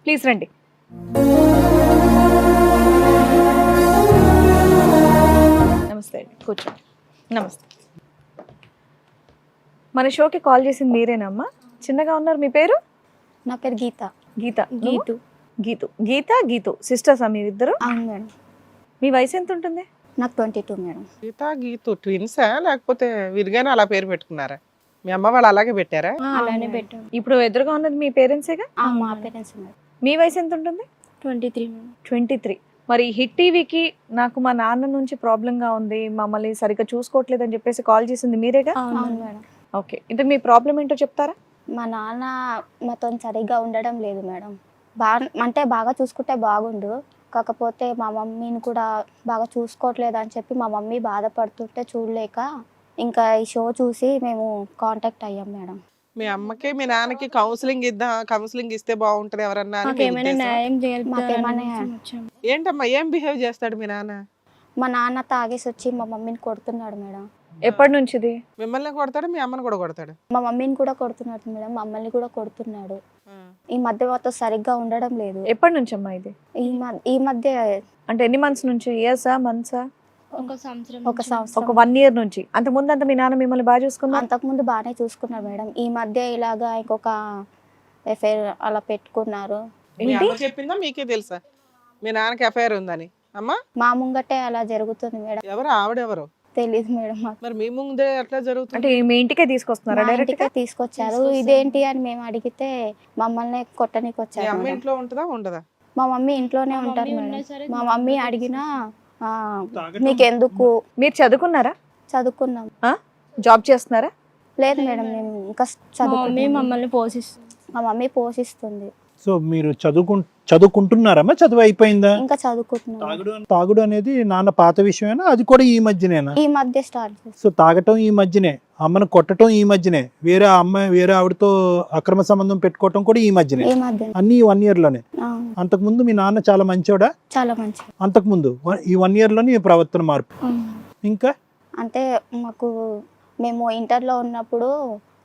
Please రండి. నమస్తే అండి, కూర్చోండి. నమస్తే. మన షోకి కాల్ చేసింది మీరేనమ్మా? చిన్నగా ఉన్నారు, మీ పేరు? నా పేరు గీత. గీత. గీతు. గీతు. గీత గీతు సిస్టర్సా మీరిద్దరు? అవును మేడం. మీ వయసు ఎంత ఉంటుంది? నాకు 22 మేడం. గీతా గీతు ట్విన్సా లేకపోతే విరిగానే అలా పేరు పెట్టుకున్నారా? మీ అమ్మ వాళ్ళు అలాగే పెట్టారా? అలానే పెట్టాను. ఇప్పుడు ఎదురుగా ఉన్నది మీ పేరెంట్సేగా? మా పేరెంట్స్ మేడం. మీ వయసు ఎంత ఉంటుంది? 23 మేడం. 23. మరి హిట్ టీవీకి నాకు మా నాన్న నుంచి ప్రాబ్లంగా ఉంది, మమ్మల్ని సరిగ్గా చూసుకోవట్లేదు అని చెప్పేసి కాల్ చేసింది మీరేగా? అవును మేడం. ఓకే, ఇంత మీ ప్రాబ్లం ఏంటో చెప్తారా? మా నాన్న మాతో సరిగ్గా ఉండడం లేదు మేడం. బాగా చూసుకుంటే బాగుండు, కాకపోతే మా మమ్మీని కూడా బాగా చూసుకోవట్లేదు అని చెప్పి మా మమ్మీ బాధపడుతుంటే చూడలేక ఇంకా ఈ షో చూసి మేము కాంటాక్ట్ అయ్యాం మేడం. మీ అమ్మకి మీ నాన్నకి కౌన్సిలింగ్ ఇస్తే బాగుంటది ఎవరన్నా అని మీ ఉద్దేశం? మాకేమైనా ఏంటమ్మా ఏం బిహేవ్ చేస్తాడు మీ నాన్న? మా నాన్న తాగేసి వచ్చి మా మమ్మీని కొడుతున్నాడు మేడం. ఎప్పటి నుంచిది? మిమ్మల్ని కొడతాడు, మీ అమ్మని కూడా కొడతాడు? మా మమ్మీని కూడా కొడుతున్నాడు మేడం, మమ్మల్ని కూడా కొడుతున్నాడు. ఈ మధ్య మాతో సరిగ్గా ఉండడం లేదు. ఎప్పటి నుంచి అమ్మా ఇది? ఈ మధ్య అంటే ఎన్ని మంత్స్ నుంచి? ఇయర్సా, మంత్సా? ఒక సంవత్సరం. ఒక 1 year నుంచి. అంత ముందు అంత మీ నాన్న మిమ్మల్ని బాగా చూసుకున్నా? అంతకుముందు బాగానే చూసుకున్నారు మేడం. ఈ మధ్య ఇలాగా ఇంకొక ఎఫ్ఐఆర్ అలా పెట్టుకున్నారు. మీ అమ్మ చెప్పిందా మీకే తెలుసా మీ నాన్నకి అఫైర్ ఉందని? అమ్మా మా ముంగటే అలా జరుగుతుంది మేడం. ఎవరు ఆవిడెవరు? తెలీదు మేడం మాకు. మరి మీ ముందే ఎట్లా జరుగుతుంది? అంటే మీ ఇంటికే తీసుకొస్తున్నారా మా డైరెక్ట్ ఇంటికే తీసుకొచ్చారు. ఇదేంటి అని మేము అడిగితే మమ్మల్ని కొట్టనికి మీ వచ్చారు అమ్మ మేడం. ఇంట్లో ఉంటుందా ఉండదా? మా మమ్మీ ఇంట్లోనే ఉంటారు మేడం. మా మమ్మీ అడిగినా మీకెందుకు, మీరు చదువుకున్నారా? చదువుకున్నాం. జాబ్ చేస్తున్నారా? లేదు మేడం, మేము ఇంకా చదువుకున్నాం. మమ్మల్ని పోషిస్తుంది. మా మమ్మీ పోషిస్తుంది. సో మీరు చదువుకుంటున్నారమ్మా? చదువు అయిపోయిందా? ఇంకా చదువుకుంటున్నాం. తాగుడు అనేది నాన్న పాత విషయమేనా? అది కూడా ఈ మధ్యనేనా? ఈ మధ్య స్టార్ట్ చేస్తాం. సో తాగటం ఈ మధ్యనే, అమ్మను కొట్టడం ఈ మధ్యనే, వేరే ఆవిడతో అక్రమ సంబంధం పెట్టుకోవటం కూడా ఈ మధ్యనే, ఈ మధ్య అన్ని 1 year లోనే. అంతకుముందు మీ నాన్న చాలా మంచోడా? చాలా మంచి. అంతకుముందు ఈ 1 year లోనే ఈ ప్రవర్తన మార్పు. ఇంకా అంటే మేము ఇంటర్లో ఉన్నప్పుడు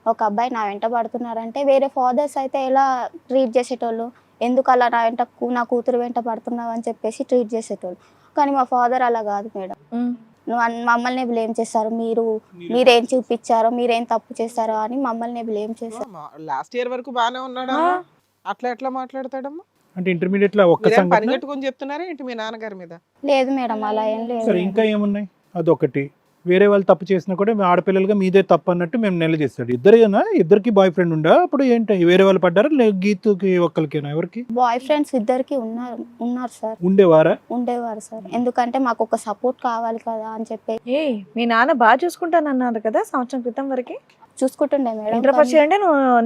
ఒక అబ్బాయి నా వెంట పడుతున్నారంటే వేరే ఫాదర్స్ అయితే ఎలా ట్రీట్ చేసేటోళ్ళు, ఎందుకు అలా నా కూతురు వెంట పడుతున్నావు అని చెప్పేసి ట్రీట్ చేసేటోళ్ళు. కానీ మా ఫాదర్ అలా కాదు మేడం. మమ్మల్ని బ్లేమ్ చేస్తారు, మీరేం చూపించారో, మీరేం తప్పు చేస్తారో అని మమ్మల్ని బ్లేమ్ చేస్తారు. లాస్ట్ ఇయర్ వరకు బానే ఉన్నాడా? అట్లా ఎట్లా మాట్లాడతాడమ్మా? అంటే ఇంటర్మీడియట్ లో ఒక్క పని సంఘటన? కట్టుకొని చెప్తున్నారా ఏంటి మీ నాన్నగారి మీద? లేదు మేడం, అలా ఏం లేదు. సరే, ఇంకా ఏమున్నాయి? అదొకటి. వేరే వాళ్ళు తప్పు చేసినా కూడా మీ ఆడపిల్లలుగా మీదే తప్పు అన్నట్టు మేము నిలదీస్తాడు. ఇద్దరికి బాయ్ ఫ్రెండ్ ఉండా? అప్పుడు ఏంటి వేరే వాళ్ళు పడ్డారా? గీతుకి ఒక్కరికేనా? ఎవరికి? బాయ్ ఫ్రెండ్స్ ఇద్దరికి ఉన్నారు సార్. ఉండేవారు సార్. ఎందుకంటే మాకు ఒక సపోర్ట్ కావాలి కదా అని చెప్పి. మీ నాన్న బాగా చూసుకుంటానన్నారు కదా సంవత్సరం క్రితం వరకు? చూసుకుంటుండే మేడం. ఇంటర్ ఫస్ట్ ఇయర్ అంటే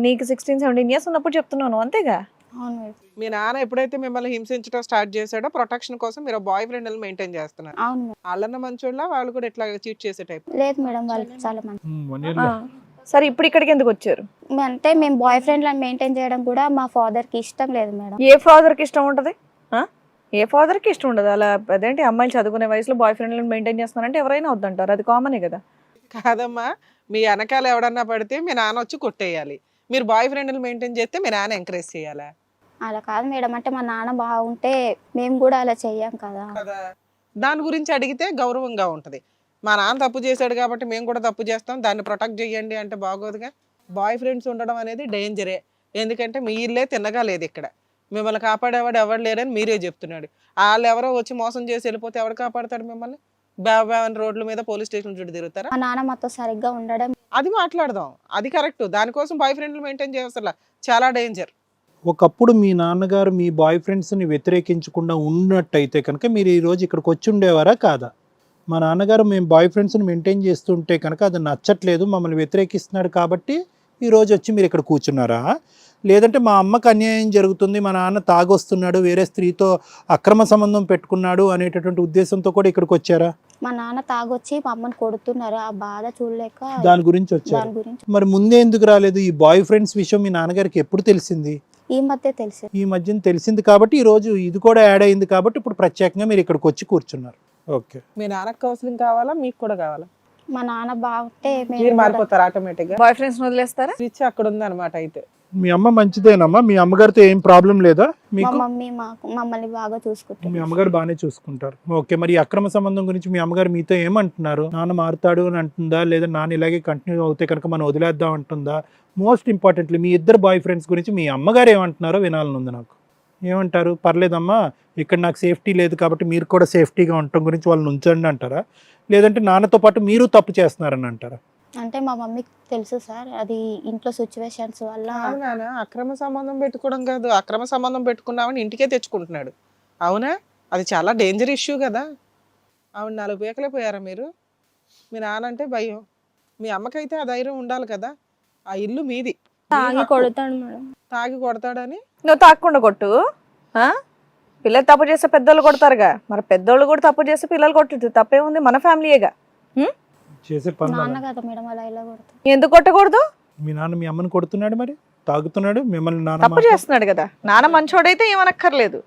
నీకు 16-17 years ఉన్నప్పుడు చెప్తున్నాను, అంతేగా? అవును మేడం. మీ నాన్న ఎప్పుడైతే మిమ్మల్ని హింసించడం స్టార్ట్ చేశాడో ప్రొటెక్షన్ కోసం మీరు బాయ్ ఫ్రెండ్ మెయింటైన్ చేస్తున్నారు. అవును మేడం. వాళ్ళన్న మంచోళ్ళ వాళ్ళు కూడా ఇట్లా చీట్ చేసే టైప్? లేదు మేడం, వాళ్ళు చాలా మంది. 1 year లో. సరే, ఇప్పుడు ఇక్కడికి ఎందుకు వచ్చారు? అంటే మేము బాయ్ ఫ్రెండ్లను మెయింటైన్ చేయడం కూడా మా ఫాదర్ కి ఇష్టం లేదు మేడం. ఏ ఫాదర్ కి ఇష్టం ఉంటది? ఏ ఫాదర్ కి ఇష్టం ఉండదు అలా? అదేంటి, అమ్మాయిలు చదువుకునే వయసులో బాయ్ ఫ్రెండ్లను మెయింటైన్ చేస్తున్నారంటే ఎవరైనా వద్దంటారు, అది కామనే కదా. కాదమ్మా, మీ వెనకాల ఎవడన్నా పడితే మీ నాన్న వచ్చి కొట్టేయాలి, మీరు బాయ్ ఫ్రెండ్ మెయింటైన్ చేస్తే మీ నాన్న ఎంకరేజ్ చేయాలా? అలా కాదు మేడం, అంటే మా నాన్న బాగుంటే మేము కూడా అలా చెయ్యం కదా. దాని గురించి అడిగితే గౌరవంగా ఉంటది. మా నాన్న తప్పు చేశాడు కాబట్టి మేము కూడా తప్పు చేస్తాం, దాన్ని ప్రొటెక్ట్ చేయండి అంటే బాగోదుగా. బాయ్ ఫ్రెండ్స్ ఉండడం అనేది డేంజరే. ఎందుకంటే మీ ఇల్లే తిన్నగా లేదు ఇక్కడ, మిమ్మల్ని కాపాడేవాడు ఎవరు లేరని మీరే చెప్తున్నాడు. వాళ్ళు ఎవరో వచ్చి మోసం చేసి వెళ్ళిపోతే ఎవరు కాపాడతాడు మిమ్మల్ని? బాబాని రోడ్ల మీద పోలీస్ స్టేషన్ చుట్టూ తిరుగుతారా? మా నాన్న మాతో సరిగ్గా ఉండడం. అది మాట్లాడదాం, అది కరెక్ట్. దానికోసం బాయ్ ఫ్రెండ్లు మెయింటైన్ చేయాల్సిన చాలా డేంజర్. ఒకప్పుడు మీ నాన్నగారు మీ బాయ్ ఫ్రెండ్స్ని వ్యతిరేకించకుండా ఉన్నట్టయితే కనుక మీరు ఈరోజు ఇక్కడికి వచ్చి ఉండేవారా కాదా? మా నాన్నగారు మేము బాయ్ ఫ్రెండ్స్ని మెయింటైన్ చేస్తుంటే కనుక అది నచ్చట్లేదు, మమ్మల్ని వ్యతిరేకిస్తున్నాడు కాబట్టి ఈరోజు వచ్చి మీరు ఇక్కడ కూర్చున్నారా? లేదంటే మా అమ్మకు అన్యాయం జరుగుతుంది, మా నాన్న తాగొస్తున్నాడు, వేరే స్త్రీతో అక్రమ సంబంధం పెట్టుకున్నాడు అనేటటువంటి ఉద్దేశంతో కూడా ఇక్కడికి వచ్చారా? మా నాన్న తాగొచ్చి మా అమ్మని కొడుతున్నారు, ఆ బాధ చూడలేక దాని గురించి వచ్చారు. మరి ముందే ఎందుకు రాలేదు? ఈ బాయ్ ఫ్రెండ్స్ విషయం మీ నాన్నగారికి ఎప్పుడు తెలిసింది? ఈ మధ్య తెలిసింది. ఈ మధ్యన తెలిసింది కాబట్టి ఈ రోజు ఇది కూడా యాడ్ అయింది కాబట్టి ఇప్పుడు ప్రత్యేకంగా మీరు ఇక్కడికి వచ్చి కూర్చున్నారు. ఓకే. మీ నాన్నకు కౌన్సిలింగ్ కావాలా, మీకు కూడా కావాలా? మా నాన్న బాగుంటే మీరు మారిపోతారు ఆటోమేటిక్ గా. బాయ్ ఫ్రెండ్స్ వదిలేస్తారా? స్విచ్ అక్కడ ఉంది అనమాట. అయితే మీ అమ్మ మంచిదేనమ్మా? మీ అమ్మగారితో ఏం ప్రాబ్లం లేదా మా మీకు? మమ్మీ మమ్మల్ని బాగా మీ చూసుకుంటుంది. అమ్మగారు బాగానే చూసుకుంటారు. ఓకే, మరి ఈ అక్రమ సంబంధం గురించి మీ అమ్మగారు మీతో ఏమంటున్నారు? నాన్న మారుతాడు అని అంటుందా, లేదా నాన్న ఇలాగే కంటిన్యూ అవుతే కనుక మనం వదిలేద్దాం అంటుందా? మోస్ట్ ఇంపార్టెంట్లీ మీ ఇద్దరు బాయ్ ఫ్రెండ్స్ గురించి మీ అమ్మగారు ఏమంటున్నారో వినాలని ఉంది నాకు. ఏమంటారు? పర్లేదమ్మా, ఇక్కడ నాకు సేఫ్టీ లేదు కాబట్టి మీరు కూడా సేఫ్టీగా ఉండటం గురించి వాళ్ళని ఉంచండి అంటారా, లేదంటే నాన్నతో పాటు మీరు తప్పు చేస్తున్నారని అంటారా? అంటే మా మమ్మీకి తెలుసు సార్, అది ఇంట్లో సిచ్యువేషన్స్ వల్ల. అవునా? అక్రమ సంబంధం పెట్టుకోవడం కాదు, అక్రమ సంబంధం పెట్టుకున్నామని ఇంటికే తెచ్చుకుంటున్నాడు. అవునా? అది చాలా డేంజర్ ఇష్యూ కదా. ఆవిడ 4 పీకలే పోయారా మీరు? మీ నానంటే భయం, మీ అమ్మకైతే ఆ ధైర్యం ఉండాలి కదా. ఆ ఇల్లు మీది. తాగి కొడతాడు మేడం. తాగి కొడతాడని నువ్వు తాకుండా కొట్టు. ఆ? పిల్లలు తప్పు చేస్తే పెద్దోళ్ళు కొడతారుగా, మరి పెద్దోళ్ళు కూడా తప్పు చేస్తే పిల్లలు కొట్టు, తప్పేముంది? మన ఫ్యామిలీయేగా. చేసే పనులు నాన్న అలా. కదా మేడం అలా ఇలా కొడతాడు. ఎందుకు కొట్టకూడదు? మీ నాన్న మీ అమ్మని కొడుతున్నాడు, మరి తాగుతున్నాడు, మిమ్మల్ని నాన్న తప్పు చేస్తున్నాడు కదా. నాన్న మంచోడైతే ఏమనక్కర్లేదు.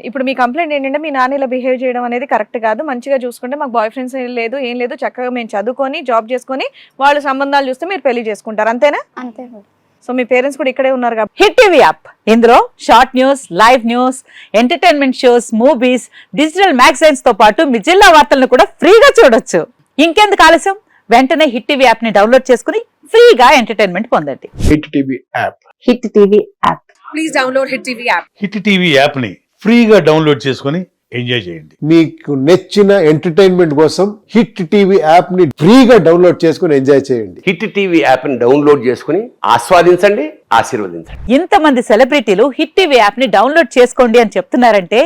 ఇప్పుడు మీ కంప్లైంట్ ఏంటంటే మీ నాన్న ఇలా బిహేవ్ చేయడం అనేది కరెక్ట్ కాదు, మంచిగా చూసుకుంటే మాకు బాయ్ ఫ్రెండ్స్ లేదు ఏం లేదు, చక్కగా మేము చదువుకొని జాబ్ చేసుకొని వాళ్ళు సంబంధాలు చూస్తే మీరు పెళ్లి చేసుకుంటారు, అంతేనా? అంతే మేడం. సో మీ పేరెంట్స్ కూడా ఇక్కడే ఉన్నారు కాబట్టి. హిట్ టీవీ యాప్ ఇందులో short news, live news, entertainment shows, movies, digital magazines తో పాటు మీ జిల్లా వార్తలను కూడా ఫ్రీగా చూడొచ్చు. ఇంకెందుకు ఆలస్యం, వెంటనే హిట్ టీవీ యాప్ ని డౌన్లోడ్ చేసుకుని ఫ్రీగా ఎంటర్టైన్మెంట్ పొందండి. Hit TV app. Hit TV app. Please download hit TV app. Hit TV యాప్ని ఫ్రీగా డౌన్లోడ్ చేసుకొని ఎంజాయ్ చేయండి. మీకు నచ్చిన ఎంటర్టైన్మెంట్ కోసం హిట్ టీవీ యాప్ ని ఫ్రీగా డౌన్లోడ్ చేసుకుని ఎంజాయ్ చేయండి. హిట్ టీవీ యాప్ని డౌన్లోడ్ చేసుకుని ఆస్వాదించండి, ఆశీర్వదించండి. ఇంతమంది సెలబ్రిటీలు హిట్ టీవీ యాప్ ని డౌన్లోడ్ చేసుకోండి అని చెప్తున్నారంటే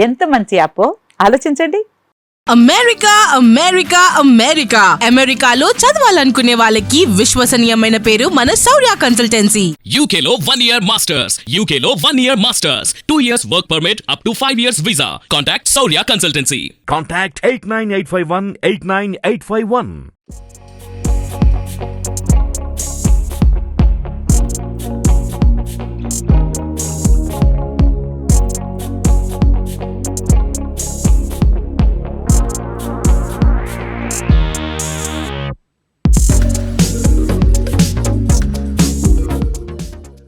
ఎంత మంచి యాప్ ఆలోచించండి. అమెరికా అమెరికా అమెరికా అమెరికాలో చదవాలనుకునే వాళ్ళకి విశ్వసనీయమైన పేరు మన శౌర్య కన్సల్టెన్సీ. UK లో 1 year masters. UK లో 1 year masters. 2 years work permit up to 5 years visa. Contact Saurya Consultancy. Contact 89851 89851.